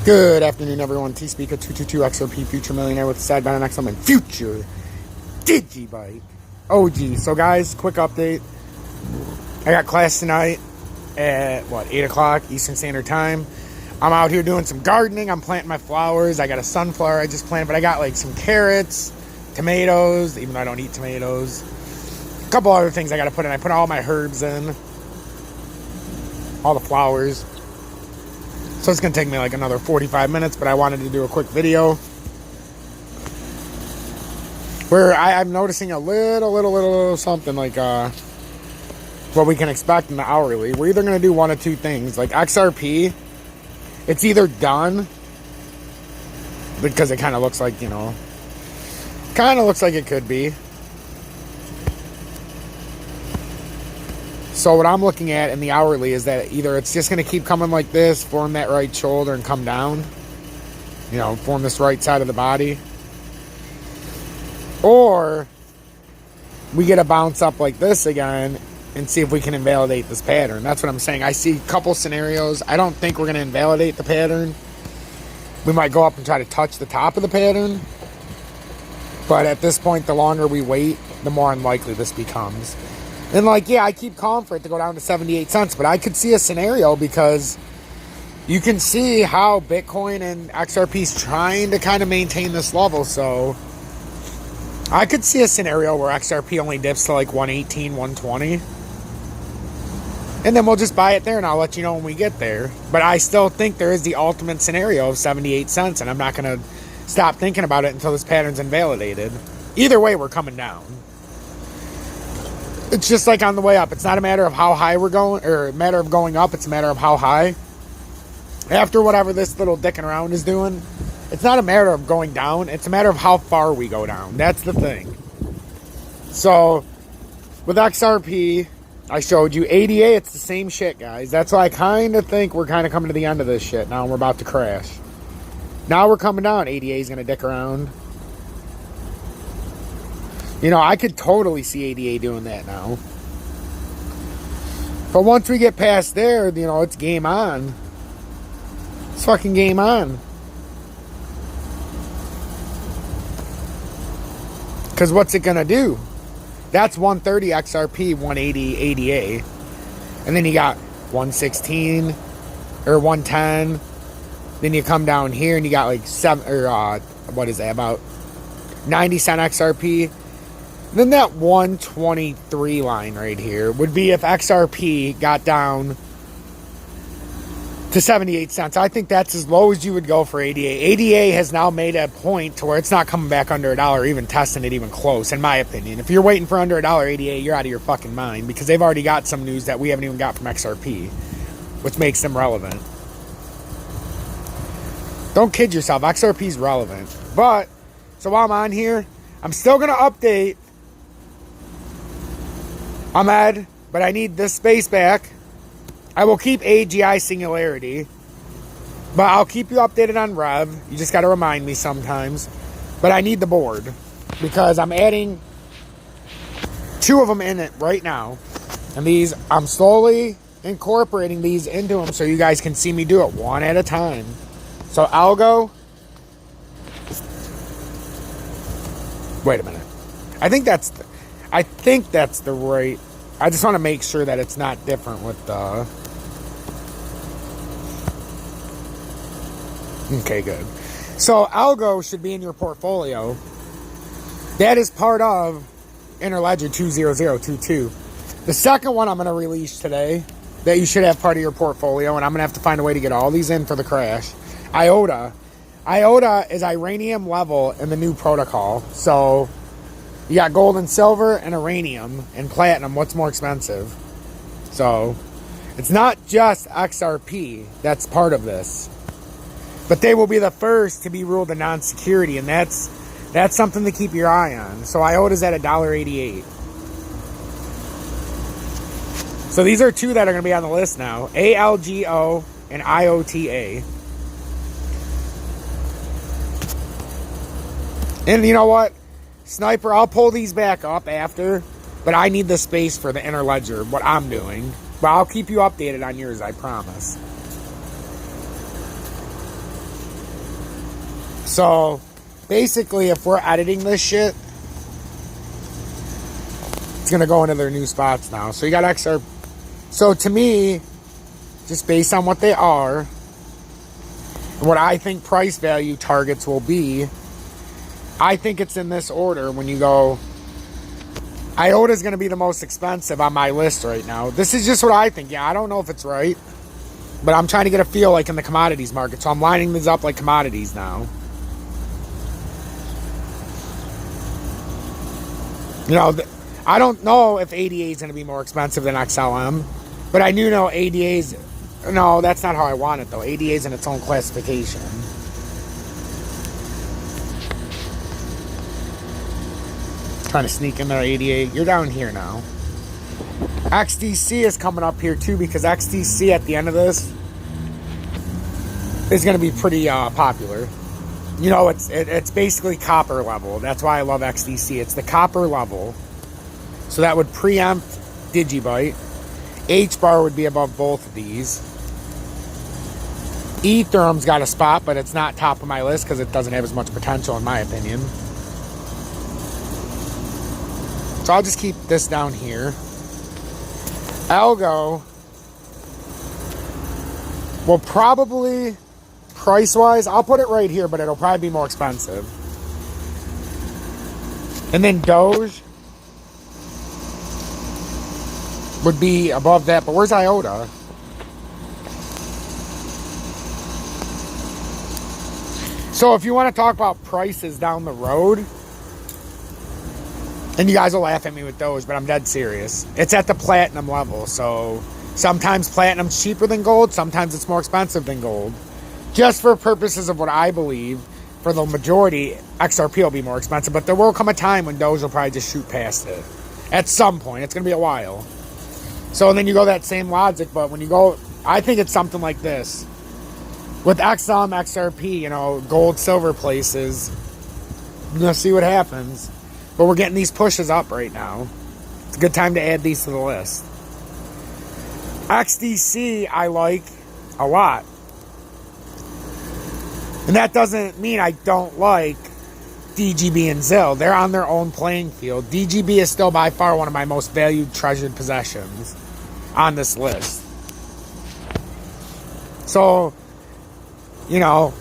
Good afternoon, everyone. T-Speaker 222 XRP Future Millionaire with the sidebound XM and Future Digibike OG. So, guys, quick update. I got class tonight at, 8 o'clock Eastern Standard Time. I'm out here doing some gardening. I'm planting my flowers. I got a sunflower I just planted, but I got, some carrots, tomatoes, even though I don't eat tomatoes. A couple other things I got to put in. I put all my herbs in. All the flowers. So it's going to take me another 45 minutes, but I wanted to do a quick video where I'm noticing a little something what we can expect in the hourly. We're either going to do one of two things. Like XRP, it's either done because it kind of looks like, looks like it could be. So what I'm looking at in the hourly is that either it's just going to keep coming like this, form that right shoulder and come down, form this right side of the body, or we get a bounce up like this again and see if we can invalidate this pattern. That's what I'm saying. I see a couple scenarios. I don't think we're going to invalidate the pattern. We might go up and try to touch the top of the pattern, but at this point, the longer we wait, the more unlikely this becomes. And I keep calling for it to go down to 78 cents, but I could see a scenario because you can see how Bitcoin and XRP is trying to kind of maintain this level. So I could see a scenario where XRP only dips to 118, 120. And then we'll just buy it there and I'll let you know when we get there. But I still think there is the ultimate scenario of 78 cents, and I'm not going to stop thinking about it until this pattern's invalidated. Either way, we're coming down. It's just like on the way up. It's not a matter of how high we're going, or a matter of going up. It's a matter of how high. After whatever this little dicking around is doing, it's not a matter of going down. It's a matter of how far we go down. That's the thing. So, with XRP, I showed you. ADA, it's the same shit, guys. That's why I kind of think we're kind of coming to the end of this shit now, and we're about to crash. Now we're coming down. ADA is going to dick around. I could totally see ADA doing that now. But once we get past there, it's game on. It's fucking game on. Because what's it going to do? That's 130 XRP, 180 ADA. And then you got 116 or 110. Then you come down here and you got what is that, about 90 cent XRP. Then that 123 line right here would be if XRP got down to 78 cents. I think that's as low as you would go for ADA. ADA has now made a point to where it's not coming back under $1, even testing it even close, in my opinion. If you're waiting for under $1 ADA, you're out of your fucking mind, because they've already got some news that we haven't even got from XRP, which makes them relevant. Don't kid yourself. XRP's relevant. But, so while I'm on here, I'm still going to update Ahmed, but I need this space back. I will keep AGI Singularity, but I'll keep you updated on Rev. You just got to remind me sometimes. But I need the board because I'm adding 2 of them in it right now. And these, I'm slowly incorporating these into them so you guys can see me do it one at a time. So Algo. Wait a minute. I think that's the right. I just want to make sure that it's not different with the. Okay, good. So Algo should be in your portfolio. That is part of Interledger 20022. The second one I'm going to release today that you should have part of your portfolio, and I'm going to have to find a way to get all these in for the crash. IOTA. IOTA is Iranium level in the new protocol. So you got gold and silver and uranium and platinum. What's more expensive? So it's not just XRP that's part of this. But they will be the first to be ruled a non-security, and that's something to keep your eye on. So IOTA's at $1.88. So these are 2 that are going to be on the list now. ALGO and IOTA. And you know what? Sniper, I'll pull these back up after, but I need the space for the Interledger, what I'm doing. But I'll keep you updated on yours, I promise. So basically, if we're editing this shit, it's going to go into their new spots now. So you got XR. So to me, just based on what they are, and what I think price value targets will be, I think it's in this order. When you go, IOTA is going to be the most expensive on my list right now. This is just what I think. Yeah, I don't know if it's right, but I'm trying to get a feel like in the commodities market. So I'm lining these up like commodities now. You know, I don't know if ADA is going to be more expensive than XLM, but I do know ADA's... No, that's not how I want it, though. ADA is in its own classification. Trying to sneak in there, ADA. You're down here now. XDC is coming up here, too, because XDC at the end of this is going to be pretty popular. You know, it's basically copper level. That's why I love XDC. It's the copper level. So that would preempt Digibyte. H-bar would be above both of these. Ethereum's got a spot, but it's not top of my list because it doesn't have as much potential in my opinion. So I'll just keep this down here. Algo will probably... Price-wise, I'll put it right here, but it'll probably be more expensive. And then Doge would be above that. But where's IOTA? So if you want to talk about prices down the road, and you guys will laugh at me with Doge, but I'm dead serious. It's at the platinum level. So sometimes platinum's cheaper than gold. Sometimes it's more expensive than gold. Just for purposes of what I believe, for the majority, XRP will be more expensive. But there will come a time when Doge will probably just shoot past it. At some point. It's going to be a while. So then you go that same logic. But when you go, I think it's something like this. With XLM, XRP, you know, gold, silver places, you're going to see what happens. But we're getting these pushes up right now. It's a good time to add these to the list. XDC, I like a lot. And that doesn't mean I don't like DGB and ZIL. They're on their own playing field. DGB is still by far one of my most valued, treasured possessions on this list. So, you know,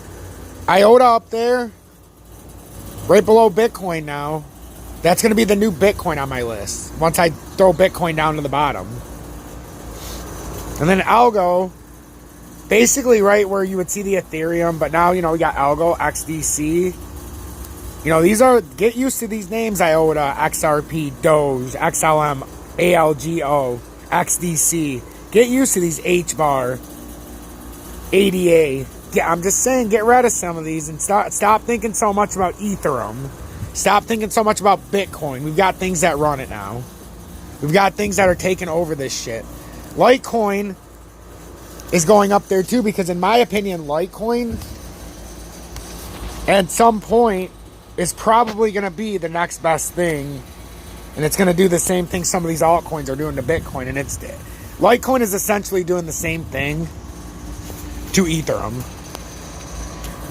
IOTA up there, right below Bitcoin now. That's going to be the new Bitcoin on my list once I throw Bitcoin down to the bottom. And then Algo... basically right where you would see the Ethereum, but now, you know, we got Algo, XDC. You know, these are, get used to these names, IOTA, XRP, Doge, XLM, ALGO, XDC. Get used to these H-bar, ADA. I'm just saying, get rid of some of these and stop thinking so much about Ethereum. Stop thinking so much about Bitcoin. We've got things that run it now. We've got things that are taking over this shit. Litecoin is going up there too, because in my opinion, Litecoin at some point is probably going to be the next best thing, and it's going to do the same thing some of these altcoins are doing to Bitcoin, and it's Litecoin is essentially doing the same thing to Ethereum.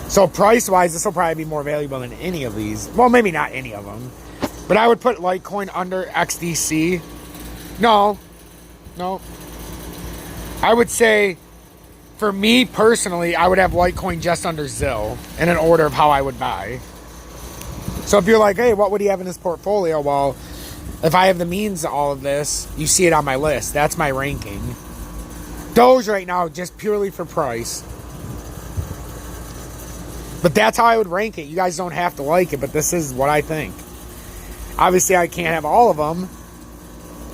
So price-wise, this will probably be more valuable than any of these. Well, maybe not any of them, but I would put Litecoin under XDC. No. I would say, for me personally, I would have Litecoin just under ZIL in an order of how I would buy. So if you're like, hey, what would he have in his portfolio? Well, if I have the means of all of this, you see it on my list. That's my ranking. Doge right now, just purely for price. But that's how I would rank it. You guys don't have to like it, but this is what I think. Obviously, I can't have all of them.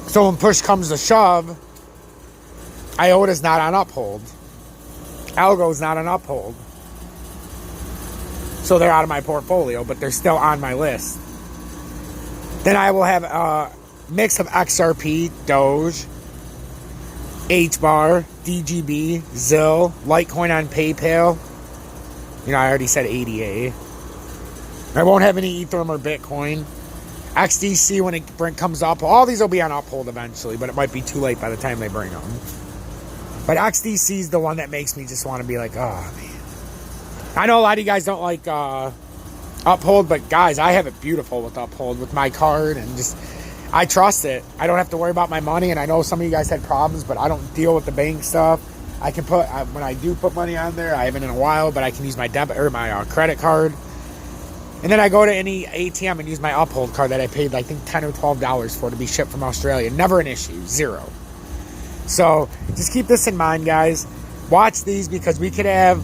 So when push comes to shove, IOTA's not on uphold. Algo's not on uphold. So they're out of my portfolio, but they're still on my list. Then I will have a mix of XRP, Doge, H-bar, DGB, ZIL, Litecoin on PayPal. You know, I already said ADA. I won't have any Ethereum or Bitcoin. XDC, when it comes up, all these will be on uphold eventually, but it might be too late by the time they bring them. But XDC is the one that makes me just want to be like, oh, man. I know a lot of you guys don't like Uphold, but guys, I have it beautiful with Uphold with my card, and just I trust it. I don't have to worry about my money, and I know some of you guys had problems, but I don't deal with the bank stuff. I can put when I do put money on there, I haven't in a while, but I can use my debit or my credit card, and then I go to any ATM and use my Uphold card that I paid I think $10 or $12 for to be shipped from Australia. Never an issue, zero. So just keep this in mind, guys. Watch these, because we could have,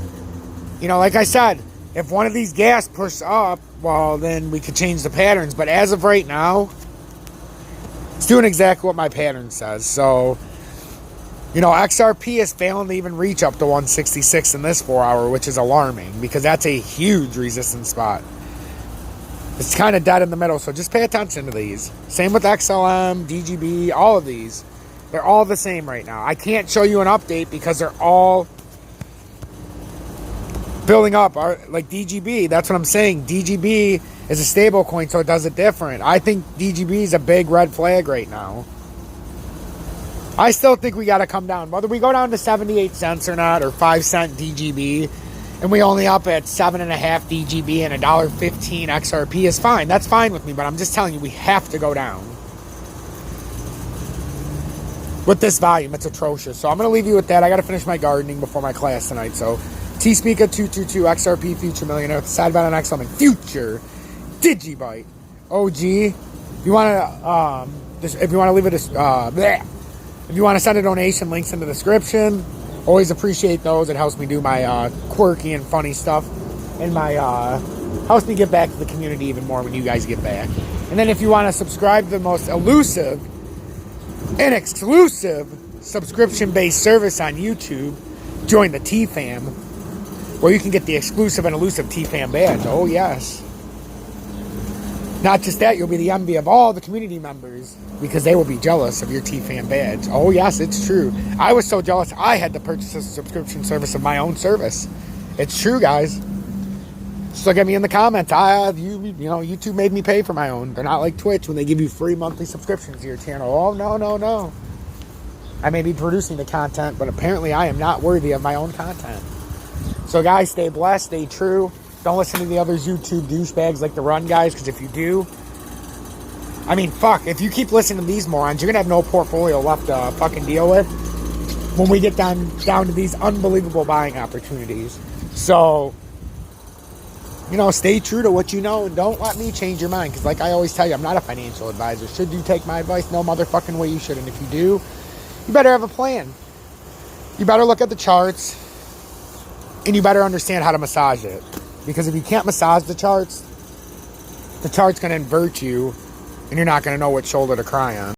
you know, like I said, if one of these gas pushes up, well, then we could change the patterns. But as of right now, it's doing exactly what my pattern says. So, you know, XRP is failing to even reach up to 166 in this 4 hour, which is alarming, because that's a huge resistance spot. It's kind of dead in the middle, so just pay attention to these. Same with XLM, DGB, all of these. They're all the same right now. I can't show you an update because they're all building up. Like DGB, that's what I'm saying. DGB is a stable coin, so it does it different. I think DGB is a big red flag right now. I still think we got to come down. Whether we go down to 78 cents or not, or 5 cent DGB, and we only up at 7.5 DGB and $1.15 XRP is fine. That's fine with me, but I'm just telling you, we have to go down. With this volume, it's atrocious. So I'm going to leave you with that. I got to finish my gardening before my class tonight. So T-Speaker 222 XRP Future Millionaire, side bet on XLM and Future Digibyte OG. If you want to, if you want to leave it if you want to send a donation, links in the description. Always appreciate those. It helps me do my quirky and funny stuff, and my helps me give back to the community even more when you guys get back. And then if you want to subscribe to the most elusive and exclusive subscription-based service on YouTube, join the T-Fam, where you can get the exclusive and elusive T-Fam badge. Oh, yes. Not just that, you'll be the envy of all the community members, because they will be jealous of your T-Fam badge. Oh, yes, it's true. I was so jealous, I had to purchase a subscription service of my own service. It's true, guys. Just look at me in the comments. You know, YouTube made me pay for my own. They're not like Twitch when they give you free monthly subscriptions to your channel. Oh, no, no, no. I may be producing the content, but apparently I am not worthy of my own content. So, guys, stay blessed, stay true. Don't listen to the other YouTube douchebags like the Run guys, because if you do, I mean, fuck, if you keep listening to these morons, you're going to have no portfolio left to fucking deal with when we get down to these unbelievable buying opportunities. So, you know, stay true to what you know, and don't let me change your mind, because like I always tell you, I'm not a financial advisor. Should you take my advice? No motherfucking way you should. And if you do, you better have a plan. You better look at the charts, and you better understand how to massage it. Because if you can't massage the chart's going to invert you, and you're not going to know what shoulder to cry on.